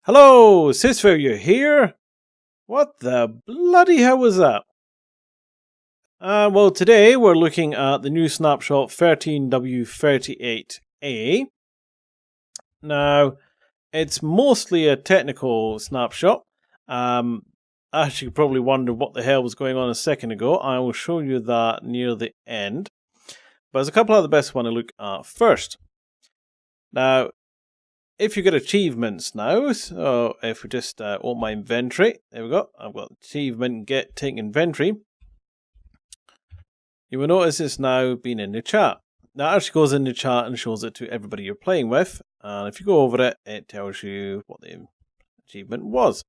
Hello, sysfailure here. What the bloody hell was that? Well, today we're looking at the new Snapshot 13W38A. Now, it's mostly a technical snapshot. As you probably wondered what the hell was going on a second ago, I will show you that near the end. But there's a couple of the best one to look at first. Now, if you get achievements now, so if we just open my inventory, there we go, I've got achievement get take inventory. You will notice it's now been in the chat. Now it actually goes in the chat and shows it to everybody you're playing with. And if you go over it, it tells you what the achievement was.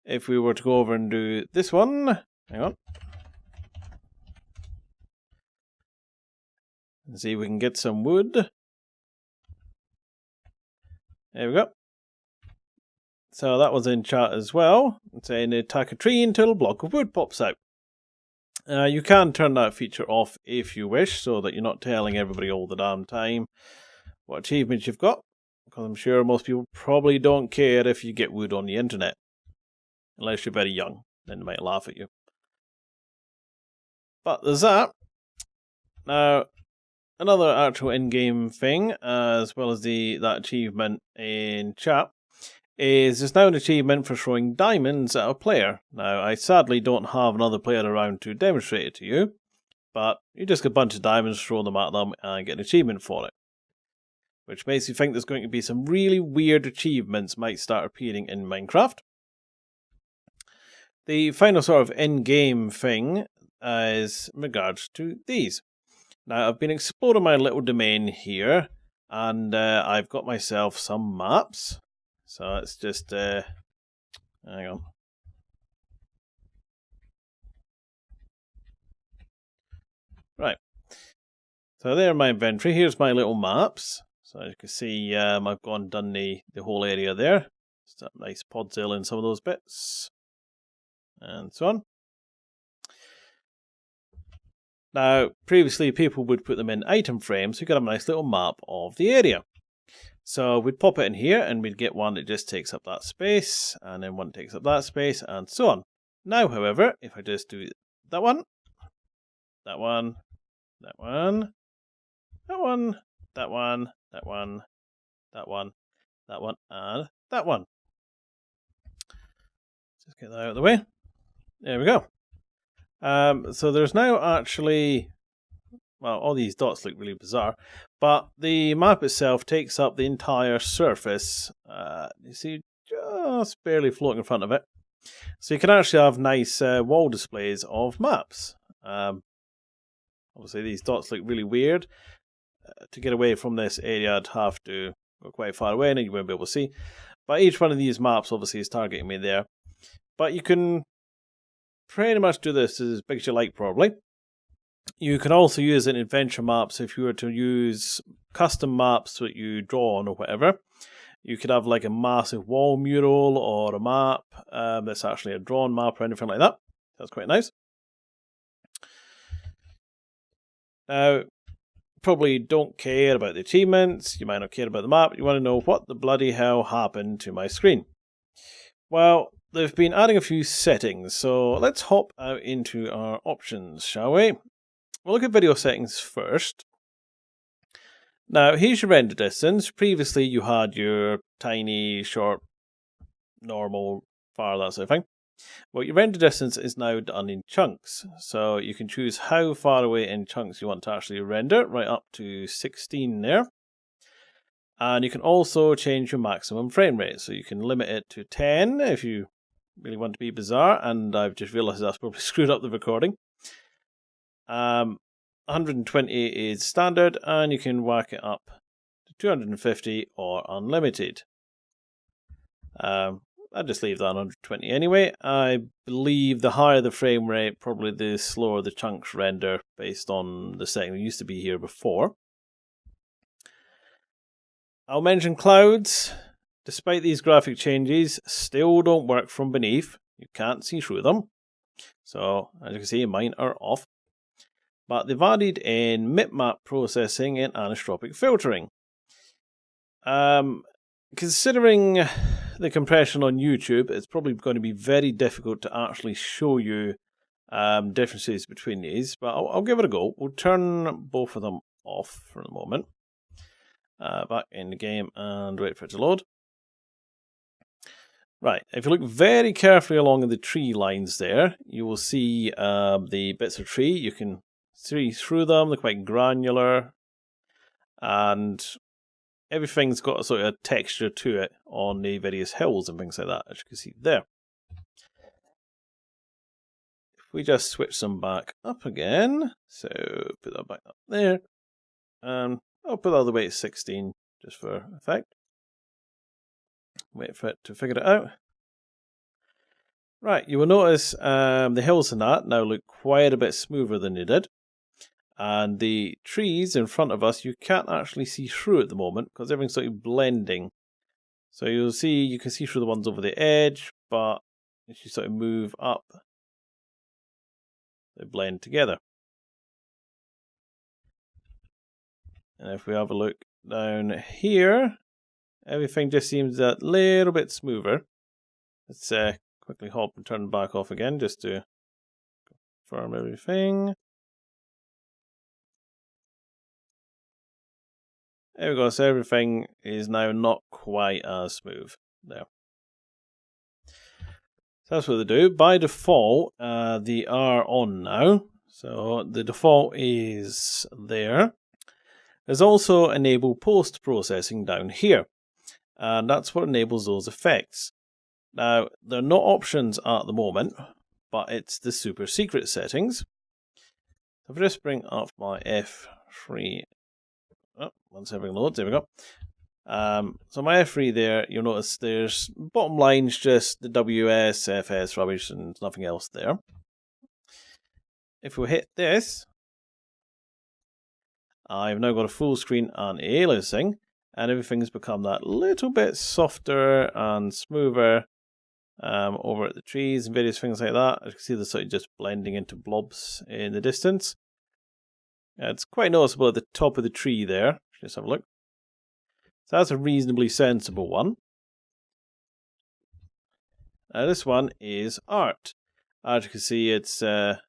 If we were to go over and do this one, hang on. And see if we can get some wood. There we go. So that was in chat as well. It's saying attack a tree until a block of wood pops out. You can turn that feature off if you wish, so that you're not telling everybody all the damn time what achievements you've got. Because I'm sure most people probably don't care if you get wood on the internet. Unless you're very young, then they might laugh at you. But there's that. Now, another actual in-game thing, as well as that achievement in chat, is there's now an achievement for throwing diamonds at a player. Now, I sadly don't have another player around to demonstrate it to you, but you just get a bunch of diamonds, throw them at them, and get an achievement for it. Which makes you think there's going to be some really weird achievements might start appearing in Minecraft. The final sort of in-game thing is in regards to these. Now, I've been exploring my little domain here, and I've got myself some maps. So it's just, hang on. Right. So there in my inventory, here's my little maps. So as you can see, I've gone and done the whole area there. Just that nice podzilla in some of those bits. And so on. Now, previously people would put them in item frames, so you could have a nice little map of the area. So we'd pop it in here and we'd get one that just takes up that space, and then one takes up that space, and so on. Now, however, if I just do that one, that one, that one, that one, that one, that one, that one, that one, and that one. Just get that out of the way. There we go. So there's now actually, well, all these dots look really bizarre, but the map itself takes up the entire surface. You see, just barely floating in front of it. So you can actually have nice wall displays of maps. Obviously, these dots look really weird. To get away from this area, I'd have to go quite far away, and then you won't be able to see. But each one of these maps obviously is targeting me there. But you can pretty much do this as big as you like, probably. You can also use it in adventure maps if you were to use custom maps that you draw on or whatever. You could have like a massive wall mural or a map that's actually a drawn map or anything like that. That's quite nice. Now, probably don't care about the achievements. You might not care about the map. You want to know what the bloody hell happened to my screen. Well, they've been adding a few settings, so let's hop out into our options, shall we? We'll look at video settings first. Now, here's your render distance. Previously, you had your tiny, short, normal, far, that sort of thing. Well, your render distance is now done in chunks. So you can choose how far away in chunks you want to actually render, right up to 16 there. And you can also change your maximum frame rate. So you can limit it to 10 if you really want to be bizarre. And I've just realized that's probably screwed up the recording. 120 is standard, and you can whack it up to 250 or unlimited. I'll just leave that on 120 anyway. I believe the higher the frame rate, probably the slower the chunks render based on the setting that used to be here before. I'll mention clouds. Despite these graphic changes, still don't work from beneath. You can't see through them. So, as you can see, mine are off. But they've added in map processing and anisotropic filtering. considering the compression on YouTube, it's probably going to be very difficult to actually show you differences between these, but I'll give it a go. We'll turn both of them off for the moment. Back in the game and wait for it to load. Right, if you look very carefully along the tree lines there, you will see the bits of tree. You can see through them, they're quite granular, and everything's got a sort of texture to it on the various hills and things like that, as you can see there. If we just switch them back up again, so put that back up there, and I'll put that all the way to 16 just for effect. Wait for it to figure it out. Right, you will notice the hills and that now look quite a bit smoother than they did. And the trees in front of us, you can't actually see through at the moment because everything's sort of blending. So you can see through the ones over the edge, but as you sort of move up, they blend together. And if we have a look down here, everything just seems a little bit smoother. Let's quickly hop and turn back off again just to confirm everything. There we go, so everything is now not quite as smooth there. So that's what they do. By default, they are on now. So the default is there. There's also enable post-processing down here. And that's what enables those effects. Now, they're not options at the moment, but it's the super secret settings. So if I just bring up my F3, once everything loads, there we go. So my F3 there, you'll notice there's bottom line's just the WS, FS rubbish and nothing else there. If we hit this, I've now got a full screen anti-aliasing, and everything's become that little bit softer and smoother over at the trees and various things like that. As you can see, they're sort of just blending into blobs in the distance. It's quite noticeable at the top of the tree there. Just have a look. So that's a reasonably sensible one. Now this one is art. As you can see, it's a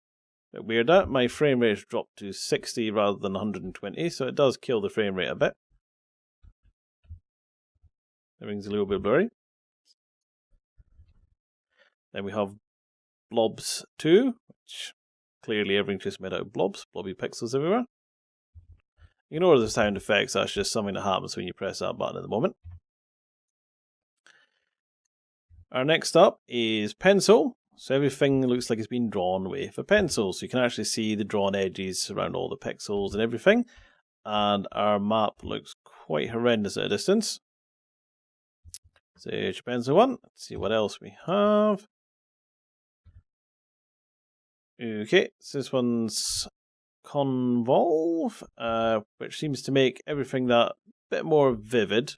bit weird. My frame rate has dropped to 60 rather than 120, so it does kill the frame rate a bit. Everything's a little bit blurry. Then we have blobs 2, which clearly everything's just made out of blobs, blobby pixels everywhere. Ignore the sound effects, that's just something that happens when you press that button at the moment. Our next up is pencil. So everything looks like it's been drawn with a pencil. So you can actually see the drawn edges around all the pixels and everything. And our map looks quite horrendous at a distance. So here's your pencil one. Let's see what else we have. Okay, so this one's convolve, which seems to make everything that bit more vivid.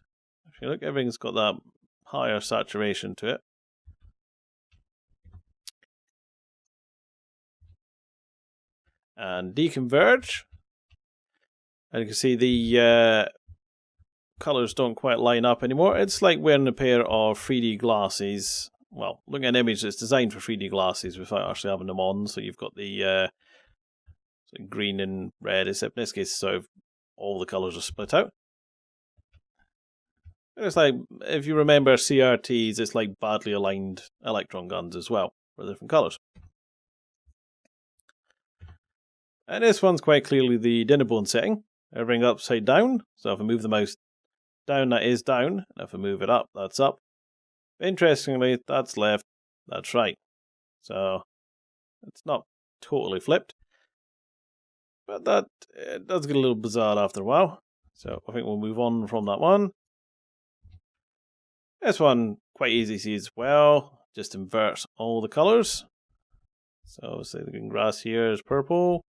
If you look, everything's got that higher saturation to it. And deconverge, and you can see the colors don't quite line up anymore. It's like wearing a pair of 3D glasses. Well, looking at an image that's designed for 3D glasses without actually having them on. So you've got the green and red, except in this case, so all the colors are split out. It's like, if you remember CRTs, it's like badly aligned electron guns as well, for different colors. And this one's quite clearly the dinner bone setting. Everything upside down. So if I move the mouse down, that is down. And if I move it up, that's up. Interestingly, that's left, that's right. So it's not totally flipped. But that it does get a little bizarre after a while. So I think we'll move on from that one. This one, quite easy to see as well. Just inverts all the colours. So say the green grass here is purple.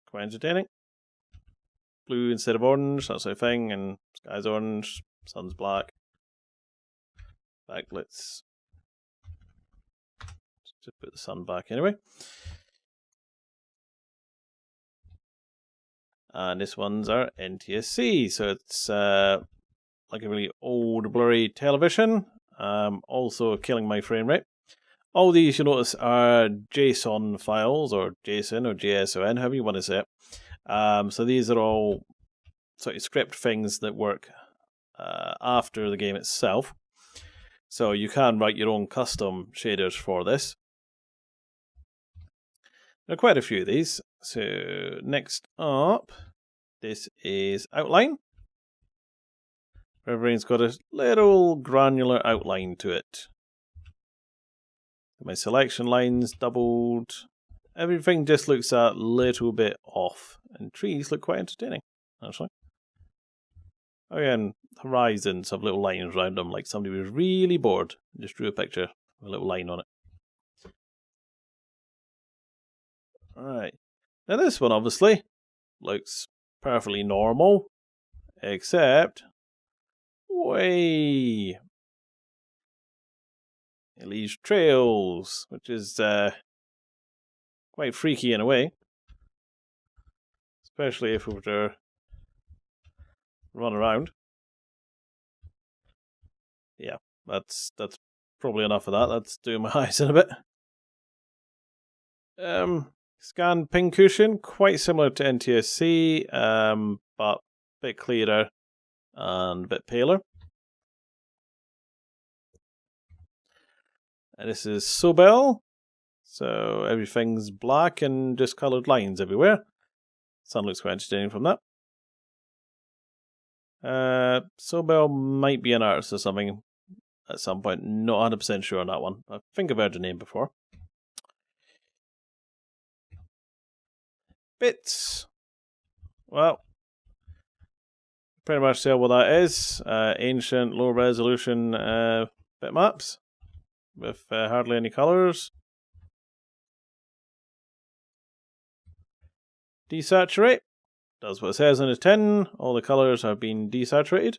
Quite entertaining. Blue instead of orange, that sort of thing, and sky's orange, sun's black. In fact, let's just put the sun back anyway. And this one's our NTSC, so it's like a really old blurry television, also killing my frame rate. All these, you'll notice, are JSON files, or JSON, or JSON, however you want to say it. So these are all sort of script things that work after the game itself. So you can write your own custom shaders for this. There are quite a few of these. So next up, this is outline. Everything's got a little granular outline to it. My selection lines doubled. Everything just looks a little bit off. And trees look quite entertaining, actually. Oh yeah, and horizons have little lines around them, like somebody was really bored and just drew a picture with a little line on it. Alright. Now this one obviously looks perfectly normal, except way it leaves trails, which is quite freaky in a way, especially if we were to run around. Yeah, that's probably enough of that. That's doing my eyes in a bit. Scan pincushion, quite similar to NTSC, but a bit clearer and a bit paler. And this is Sobel, so everything's black and just coloured lines everywhere. Sun looks quite entertaining from that. Sobel might be an artist or something at some point, not 100% sure on that one. I think I've heard the name before. Bits. Well, pretty much tell what that is. Ancient, low resolution bitmaps with hardly any colours. Desaturate. Does what it says on the tin. All the colours have been desaturated.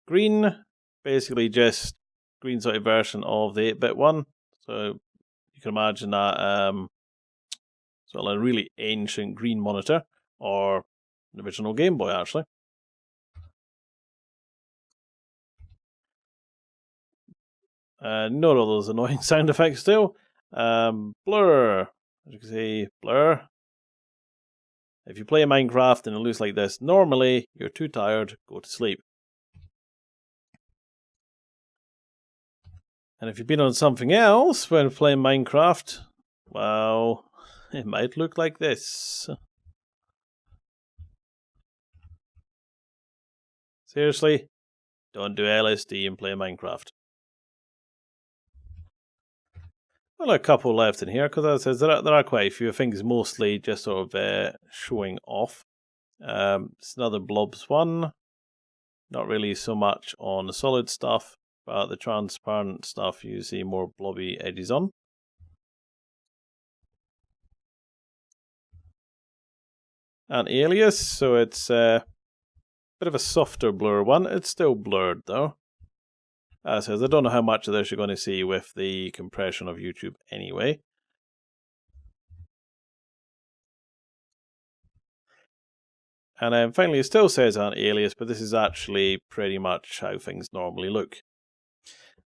Green. Basically just green sort of version of the 8-bit one. So you can imagine that sort of a really ancient green monitor, or the original Game Boy actually. Not all those annoying sound effects still. Blur. As you can see, blur. If you play Minecraft and it looks like this, normally you're too tired, go to sleep. And if you've been on something else when playing Minecraft, well, it might look like this. Seriously, don't do LSD and play Minecraft. Well, a couple left in here, because as I said, there are quite a few things, mostly just sort of showing off. It's another blobs one. Not really so much on the solid stuff, but the transparent stuff you see more blobby edges on. An alias, so it's a bit of a softer blur one. It's still blurred though. As I said, I don't know how much of this you're going to see with the compression of YouTube anyway. And then finally, it still says an alias, but this is actually pretty much how things normally look.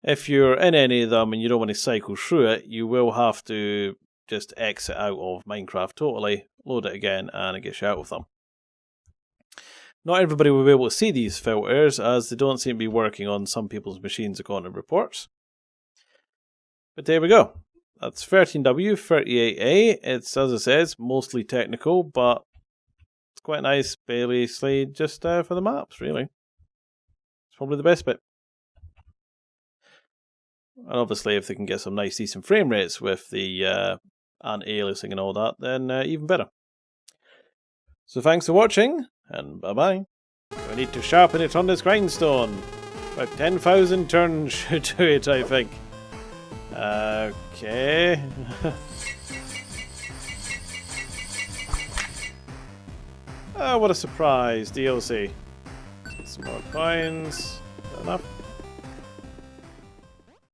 If you're in any of them and you don't want to cycle through it, you will have to just exit out of Minecraft totally, load it again, and it gets you out of them. Not everybody will be able to see these filters, as they don't seem to be working on some people's machines according to reports. But there we go. That's 13W, 38A. It's, as I said, mostly technical, but it's quite nice, basically, just for the maps, really. It's probably the best bit. And obviously, if they can get some nice, decent frame rates with the anti-aliasing and all that, then even better. So thanks for watching, and bye-bye. We need to sharpen it on this grindstone. About 10,000 turns should do it, I think. Okay. Oh, what a surprise, DLC. Some more coins. Enough.